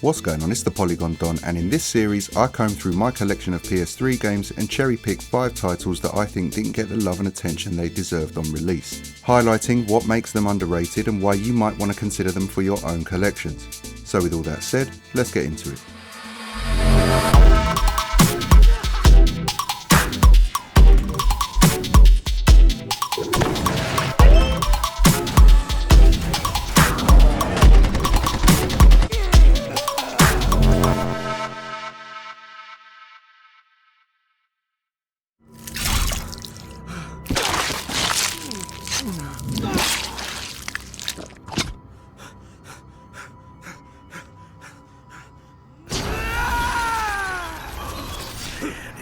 What's going on? It's the Polygon Don, and in this series I comb through my collection of PS3 games and cherry pick 5 titles that I think didn't get the love and attention they deserved on release, highlighting what makes them underrated and why you might want to consider them for your own collections. So with all that said, let's get into it.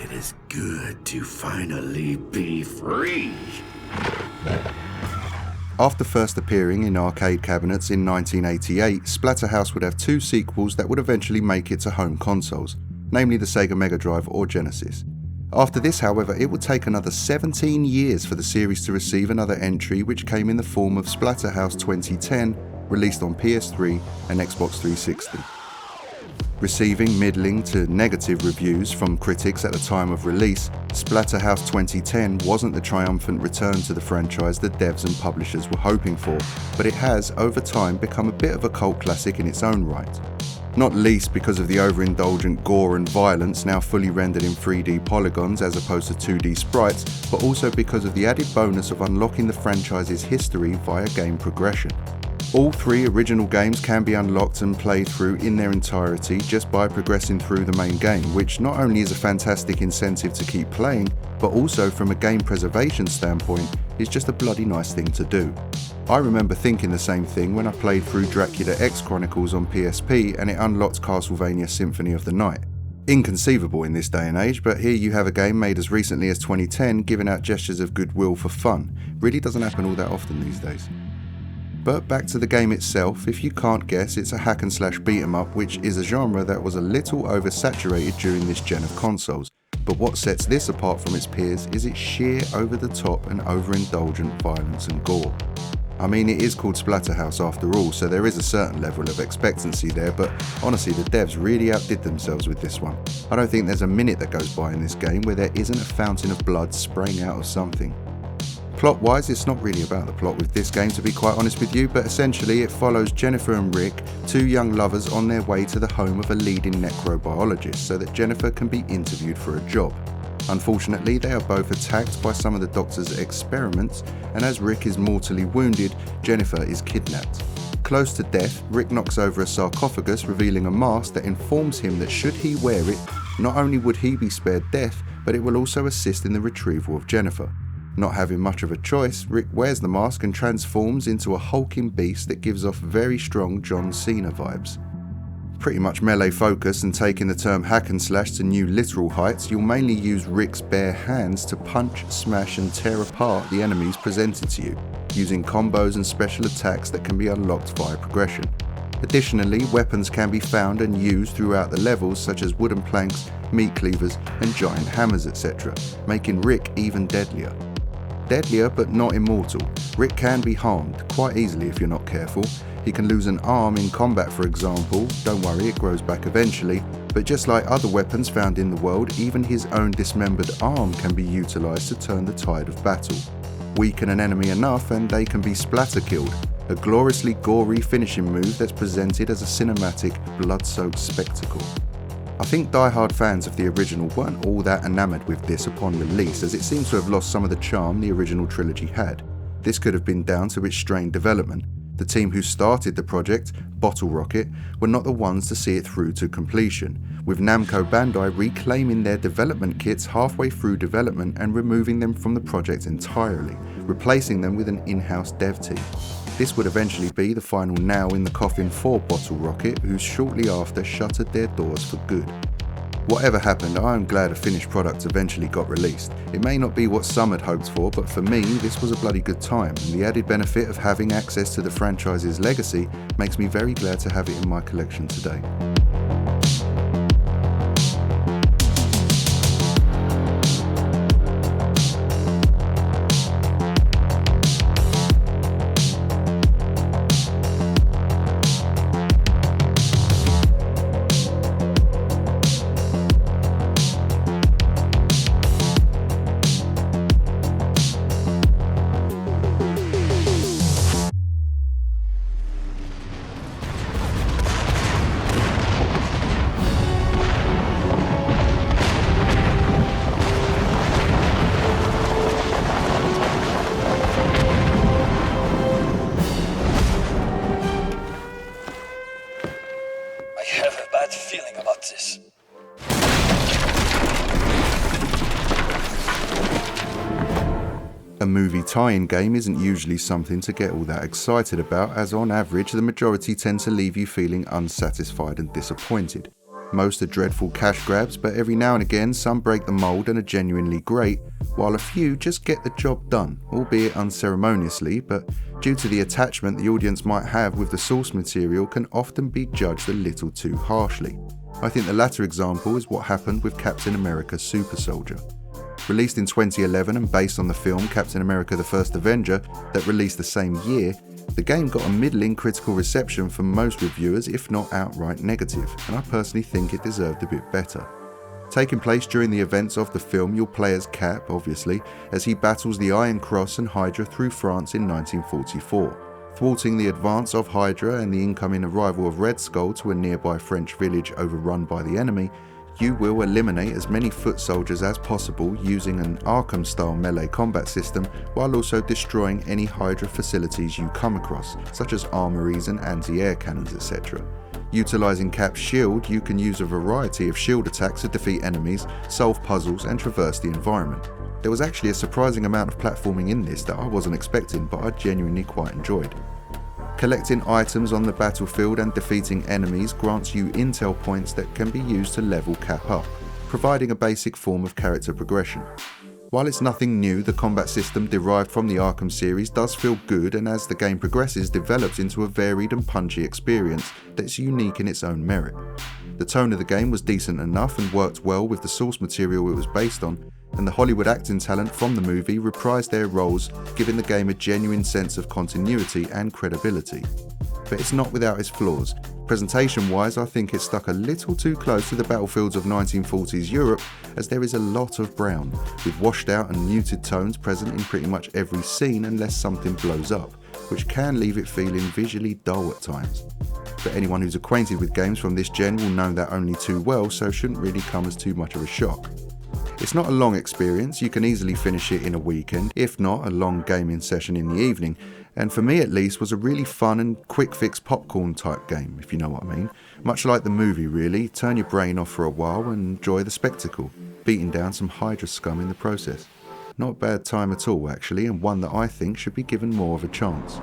It is good to finally be free. After first appearing in arcade cabinets in 1988, Splatterhouse would have 2 sequels that would eventually make it to home consoles, namely the Sega Mega Drive or Genesis. After this, however, it would take another 17 years for the series to receive another entry, which came in the form of Splatterhouse 2010, released on PS3 and Xbox 360. Receiving middling to negative reviews from critics at the time of release, Splatterhouse 2010 wasn't the triumphant return to the franchise the devs and publishers were hoping for, but it has, over time, become a bit of a cult classic in its own right. Not least because of the overindulgent gore and violence now fully rendered in 3D polygons as opposed to 2D sprites, but also because of the added bonus of unlocking the franchise's history via game progression. All 3 original games can be unlocked and played through in their entirety just by progressing through the main game, which not only is a fantastic incentive to keep playing, but also from a game preservation standpoint is just a bloody nice thing to do. I remember thinking the same thing when I played through Dracula X Chronicles on PSP and it unlocked Castlevania Symphony of the Night. Inconceivable in this day and age, but here you have a game made as recently as 2010 giving out gestures of goodwill for fun. Really doesn't happen all that often these days. But back to the game itself, if you can't guess, it's a hack and slash beat 'em up, which is a genre that was a little oversaturated during this gen of consoles. But what sets this apart from its peers is its sheer over the top and overindulgent violence and gore. I mean, it is called Splatterhouse after all, so there is a certain level of expectancy there, but honestly the devs really outdid themselves with this one. I don't think there's a minute that goes by in this game where there isn't a fountain of blood spraying out of something. Plot-wise, it's not really about the plot with this game, to be quite honest with you, but essentially it follows Jennifer and Rick, 2 young lovers on their way to the home of a leading necrobiologist so that Jennifer can be interviewed for a job. Unfortunately, they are both attacked by some of the doctor's experiments, and as Rick is mortally wounded, Jennifer is kidnapped. Close to death, Rick knocks over a sarcophagus, revealing a mask that informs him that should he wear it, not only would he be spared death, but it will also assist in the retrieval of Jennifer. Not having much of a choice, Rick wears the mask and transforms into a hulking beast that gives off very strong John Cena vibes. Pretty much melee focus, and taking the term hack and slash to new literal heights, you'll mainly use Rick's bare hands to punch, smash and tear apart the enemies presented to you, using combos and special attacks that can be unlocked via progression. Additionally, weapons can be found and used throughout the levels, such as wooden planks, meat cleavers and giant hammers, etc., making Rick even deadlier. Deadlier but not immortal, Rick can be harmed quite easily if you're not careful. He can lose an arm in combat, for example. Don't worry, it grows back eventually, but just like other weapons found in the world, even his own dismembered arm can be utilised to turn the tide of battle. Weaken an enemy enough and they can be splatter killed, a gloriously gory finishing move that's presented as a cinematic, blood-soaked spectacle. I think die-hard fans of the original weren't all that enamoured with this upon release, as it seems to have lost some of the charm the original trilogy had. This could have been down to its strained development. The team who started the project, Bottle Rocket, were not the ones to see it through to completion, with Namco Bandai reclaiming their development kits halfway through development and removing them from the project entirely, replacing them with an in-house dev team. This would eventually be the final nail in the coffin for Bottle Rocket, who shortly after shuttered their doors for good. Whatever happened, I am glad a finished product eventually got released. It may not be what some had hoped for, but for me, this was a bloody good time, and the added benefit of having access to the franchise's legacy makes me very glad to have it in my collection today. have a bad feeling about this. A movie tie-in game isn't usually something to get all that excited about, as on average the majority tend to leave you feeling unsatisfied and disappointed. Most are dreadful cash grabs, but every now and again some break the mould and are genuinely great, while a few just get the job done, albeit unceremoniously, but due to the attachment the audience might have with the source material can often be judged a little too harshly. I think the latter example is what happened with Captain America Super Soldier. Released in 2011 and based on the film Captain America the First Avenger that released the same year, the game got a middling critical reception from most reviewers, if not outright negative, and I personally think it deserved a bit better. Taking place during the events of the film, you'll play as Cap, obviously, as he battles the Iron Cross and Hydra through France in 1944. Thwarting the advance of Hydra and the incoming arrival of Red Skull to a nearby French village overrun by the enemy, you will eliminate as many foot soldiers as possible using an Arkham-style melee combat system, while also destroying any Hydra facilities you come across, such as armories and anti-air cannons, etc. Utilising Cap's shield, you can use a variety of shield attacks to defeat enemies, solve puzzles and traverse the environment. There was actually a surprising amount of platforming in this that I wasn't expecting, but I genuinely quite enjoyed. Collecting items on the battlefield and defeating enemies grants you intel points that can be used to level Cap up, providing a basic form of character progression. While it's nothing new, the combat system derived from the Arkham series does feel good, and as the game progresses develops into a varied and punchy experience that's unique in its own merit. The tone of the game was decent enough and worked well with the source material it was based on, and the Hollywood acting talent from the movie reprised their roles, giving the game a genuine sense of continuity and credibility. But it's not without its flaws. Presentation-wise, I think it's stuck a little too close to the battlefields of 1940s Europe, as there is a lot of brown, with washed out and muted tones present in pretty much every scene unless something blows up, which can leave it feeling visually dull at times. But anyone who's acquainted with games from this gen will know that only too well, so shouldn't really come as too much of a shock. It's not a long experience, you can easily finish it in a weekend, if not a long gaming session in the evening, and for me at least was a really fun and quick fix popcorn type game, if you know what I mean. Much like the movie really, turn your brain off for a while and enjoy the spectacle, beating down some Hydra scum in the process. Not a bad time at all actually, and one that I think should be given more of a chance.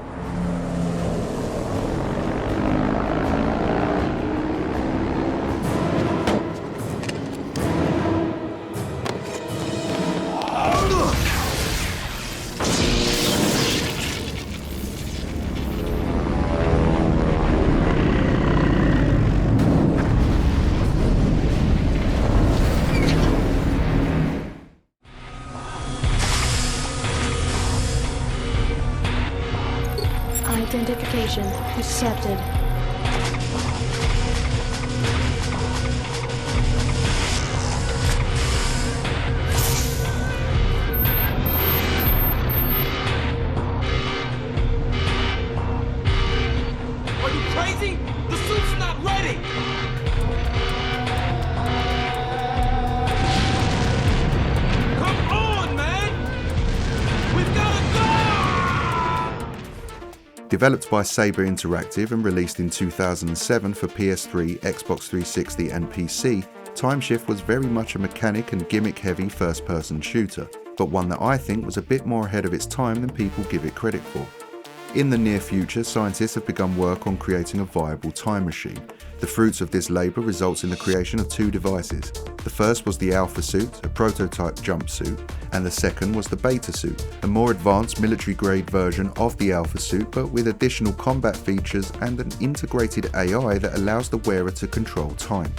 Identification accepted. Are you crazy? The suit's not ready! Come on, man! We've gotta go! Developed by Saber Interactive and released in 2007 for PS3, Xbox 360 and PC, TimeShift was very much a mechanic and gimmick-heavy first-person shooter, but one that I think was a bit more ahead of its time than people give it credit for. In the near future, scientists have begun work on creating a viable time machine. The fruits of this labour results in the creation of two devices. The first was the Alpha Suit, a prototype jumpsuit, and the second was the Beta Suit, a more advanced military-grade version of the Alpha Suit but with additional combat features and an integrated AI that allows the wearer to control time,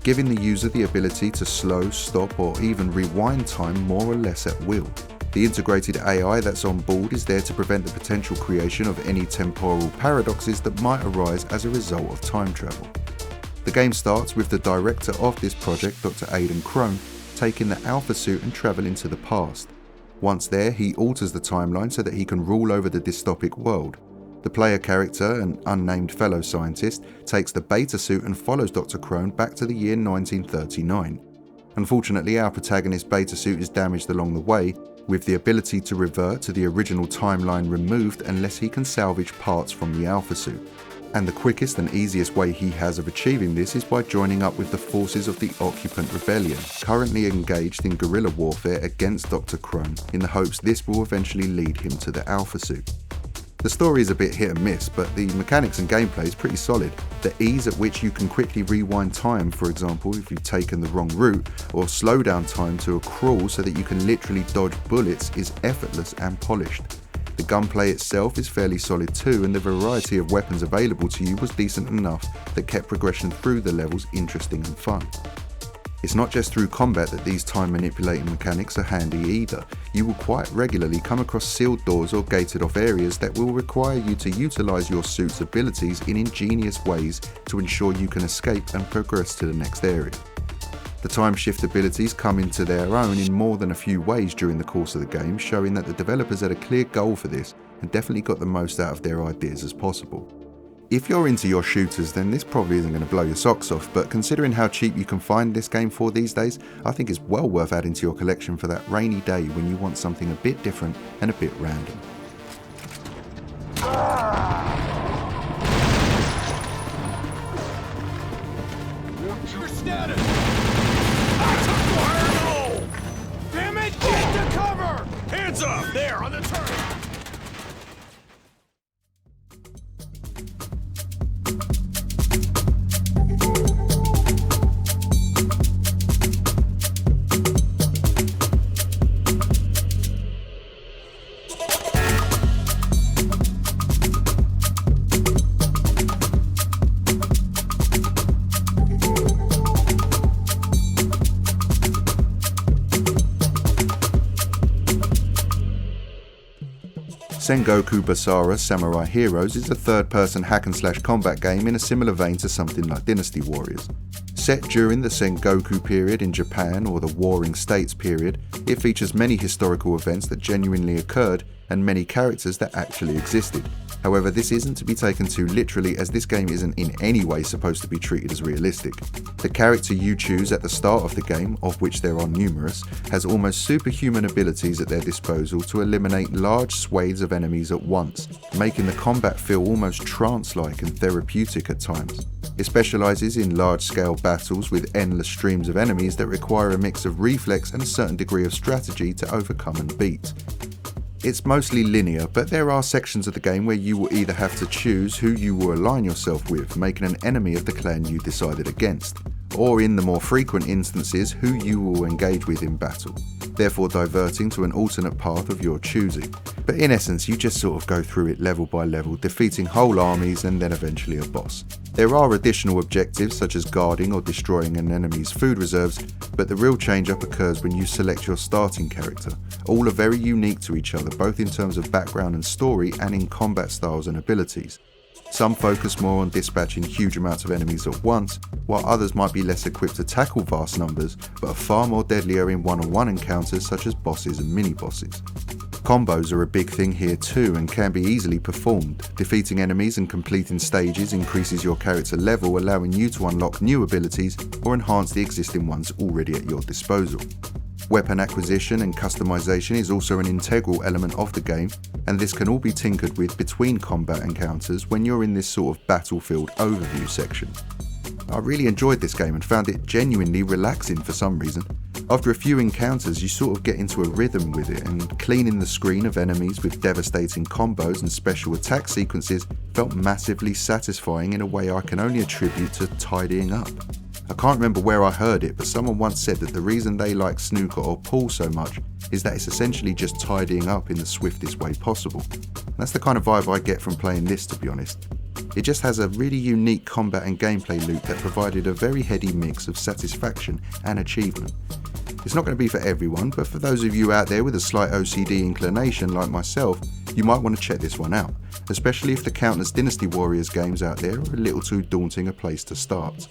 giving the user the ability to slow, stop or even rewind time more or less at will. The integrated AI that's on board is there to prevent the potential creation of any temporal paradoxes that might arise as a result of time travel. The game starts with the director of this project, Dr. Aidan Crone, taking the Alpha Suit and travelling to the past. Once there, he alters the timeline so that he can rule over the dystopic world. The player character, an unnamed fellow scientist, takes the Beta Suit and follows Dr. Crone back to the year 1939. Unfortunately, our protagonist Beta Suit is damaged along the way, with the ability to revert to the original timeline removed unless he can salvage parts from the Alpha Suit. And the quickest and easiest way he has of achieving this is by joining up with the forces of the Occupant Rebellion, currently engaged in guerrilla warfare against Dr. Crone, in the hopes this will eventually lead him to the Alpha Suit. The story is a bit hit and miss, but the mechanics and gameplay is pretty solid. The ease at which you can quickly rewind time, for example, if you've taken the wrong route, or slow down time to a crawl so that you can literally dodge bullets, is effortless and polished. The gunplay itself is fairly solid too, and the variety of weapons available to you was decent enough that kept progression through the levels interesting and fun. It's not just through combat that these time manipulating mechanics are handy either. You will quite regularly come across sealed doors or gated off areas that will require you to utilise your suit's abilities in ingenious ways to ensure you can escape and progress to the next area. The TimeShift abilities come into their own in more than a few ways during the course of the game, showing that the developers had a clear goal for this and definitely got the most out of their ideas as possible. If you're into your shooters, then this probably isn't going to blow your socks off, but considering how cheap you can find this game for these days, I think it's well worth adding to your collection for that rainy day when you want something a bit different and a bit random. Your status! I took fire! Damn it! Get to cover! Hands up! There, on the turret! Sengoku Basara Samurai Heroes is a third-person hack-and-slash combat game in a similar vein to something like Dynasty Warriors. Set during the Sengoku period in Japan or the Warring States period, it features many historical events that genuinely occurred and many characters that actually existed. However, this isn't to be taken too literally, as this game isn't in any way supposed to be treated as realistic. The character you choose at the start of the game, of which there are numerous, has almost superhuman abilities at their disposal to eliminate large swathes of enemies at once, making the combat feel almost trance-like and therapeutic at times. It specialises in large-scale battles with endless streams of enemies that require a mix of reflex and a certain degree of strategy to overcome and beat. It's mostly linear, but there are sections of the game where you will either have to choose who you will align yourself with, making an enemy of the clan you decided against, or in the more frequent instances, who you will engage with in battle, therefore diverting to an alternate path of your choosing. But in essence, you just sort of go through it level by level, defeating whole armies and then eventually a boss. There are additional objectives such as guarding or destroying an enemy's food reserves, but the real change-up occurs when you select your starting character. All are very unique to each other, both in terms of background and story and in combat styles and abilities. Some focus more on dispatching huge amounts of enemies at once, while others might be less equipped to tackle vast numbers, but are far more deadlier in one-on-one encounters such as bosses and mini-bosses. Combos are a big thing here too and can be easily performed. Defeating enemies and completing stages increases your character level, allowing you to unlock new abilities or enhance the existing ones already at your disposal. Weapon acquisition and customization is also an integral element of the game, and this can all be tinkered with between combat encounters when you're in this sort of battlefield overview section. I really enjoyed this game and found it genuinely relaxing for some reason. After a few encounters, you sort of get into a rhythm with it, and cleaning the screen of enemies with devastating combos and special attack sequences felt massively satisfying in a way I can only attribute to tidying up. I can't remember where I heard it, but someone once said that the reason they like snooker or pool so much is that it's essentially just tidying up in the swiftest way possible. And that's the kind of vibe I get from playing this, to be honest. It just has a really unique combat and gameplay loop that provided a very heady mix of satisfaction and achievement. It's not going to be for everyone, but for those of you out there with a slight OCD inclination like myself, you might want to check this one out, especially if the countless Dynasty Warriors games out there are a little too daunting a place to start.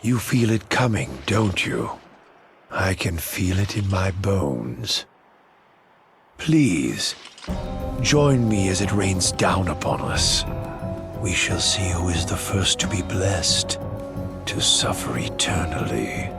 You feel it coming, don't you? I can feel it in my bones. Please, join me as it rains down upon us. We shall see who is the first to be blessed, to suffer eternally.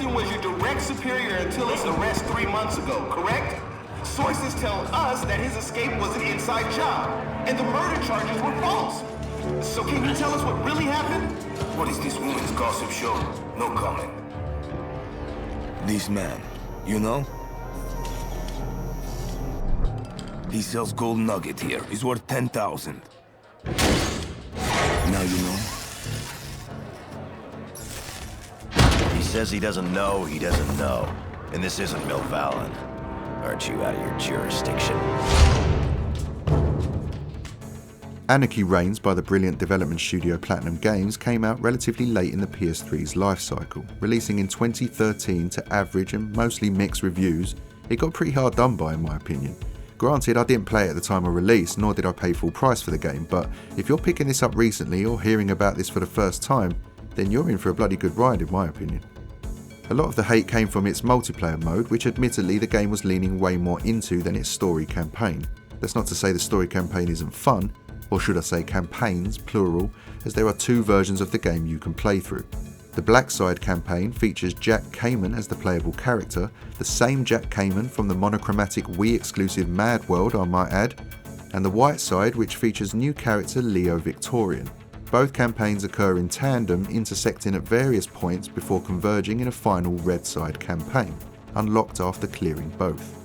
Captain was your direct superior until his arrest 3 months ago, correct? Sources tell us that his escape was an inside job, and the murder charges were false. So can you tell us what really happened? What is this woman's gossip show? No comment. This man, you know? He sells gold nugget here. He's worth 10,000. Now you know? He says he doesn't know, And this isn't Mill Vallon. Aren't you out of your jurisdiction? Anarchy Reigns by the brilliant development studio Platinum Games came out relatively late in the PS3's life cycle. Releasing in 2013 to average and mostly mixed reviews, it got pretty hard done by in my opinion. Granted, I didn't play it at the time of release, nor did I pay full price for the game, but if you're picking this up recently or hearing about this for the first time, then you're in for a bloody good ride in my opinion. A lot of the hate came from its multiplayer mode, which admittedly the game was leaning way more into than its story campaign. That's not to say the story campaign isn't fun, or should I say campaigns, plural, as there are 2 versions of the game you can play through. The Black Side campaign features Jack Kamen as the playable character, the same Jack Kamen from the monochromatic Wii exclusive Mad World I might add, and the White Side which features new character Leo Victorian. Both campaigns occur in tandem, intersecting at various points before converging in a final Red Side campaign, unlocked after clearing both.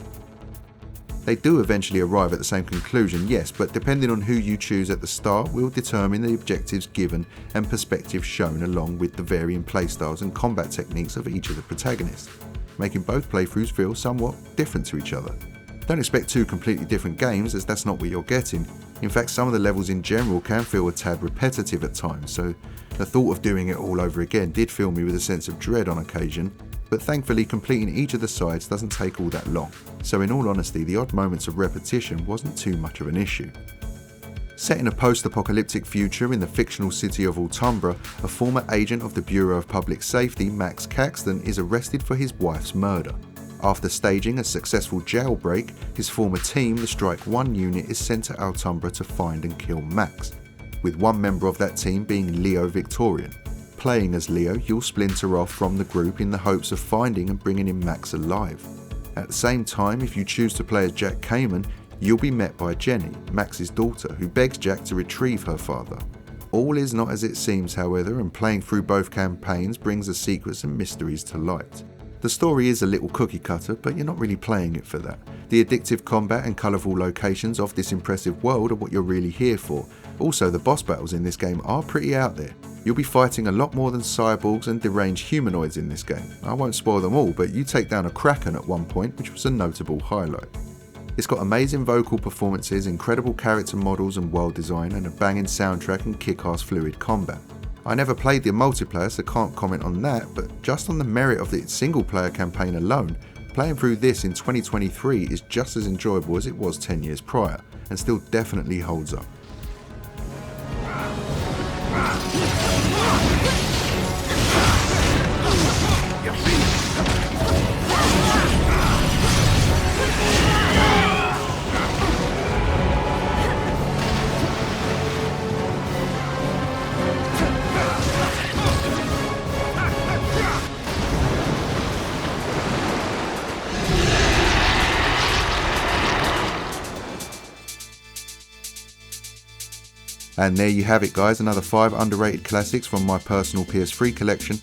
They do eventually arrive at the same conclusion, yes, but depending on who you choose at the start will determine the objectives given and perspective shown along with the varying playstyles and combat techniques of each of the protagonists, making both playthroughs feel somewhat different to each other. Don't expect 2 completely different games, as that's not what you're getting. In fact, some of the levels in general can feel a tad repetitive at times, so the thought of doing it all over again did fill me with a sense of dread on occasion, but thankfully completing each of the sides doesn't take all that long, so in all honesty the odd moments of repetition wasn't too much of an issue. Set in a post-apocalyptic future in the fictional city of Altumbra, a former agent of the Bureau of Public Safety, Max Caxton, is arrested for his wife's murder. After staging a successful jailbreak, his former team, the Strike 1 unit, is sent to Altumbra to find and kill Max, with one member of that team being Leo Victorian. Playing as Leo, you'll splinter off from the group in the hopes of finding and bringing in Max alive. At the same time, if you choose to play as Jack Kamen, you'll be met by Jenny, Max's daughter, who begs Jack to retrieve her father. All is not as it seems, however, and playing through both campaigns brings the secrets and mysteries to light. The story is a little cookie cutter, but you're not really playing it for that. The addictive combat and colourful locations of this impressive world are what you're really here for. Also, the boss battles in this game are pretty out there. You'll be fighting a lot more than cyborgs and deranged humanoids in this game. I won't spoil them all, but you take down a Kraken at one point, which was a notable highlight. It's got amazing vocal performances, incredible character models and world design, and a banging soundtrack and kick-ass fluid combat. I never played the multiplayer, so can't comment on that, but just on the merit of its single-player campaign alone, playing through this in 2023 is just as enjoyable as it was 10 years prior, and still definitely holds up. And there you have it guys, another 5 underrated classics from my personal PS3 collection.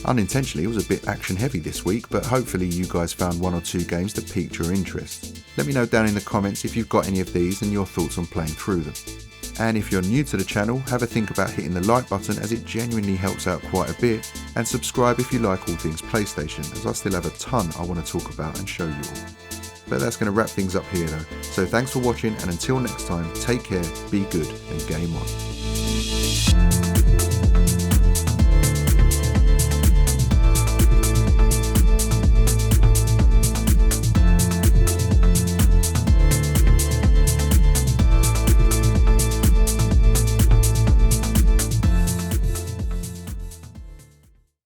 Unintentionally, it was a bit action heavy this week, but hopefully you guys found 1 or 2 games that piqued your interest. Let me know down in the comments if you've got any of these and your thoughts on playing through them. And if you're new to the channel, have a think about hitting the like button as it genuinely helps out quite a bit, and subscribe if you like all things PlayStation, as I still have a ton I want to talk about and show you all. But that's going to wrap things up here though, so thanks for watching, and until next time, take care, be good and game on.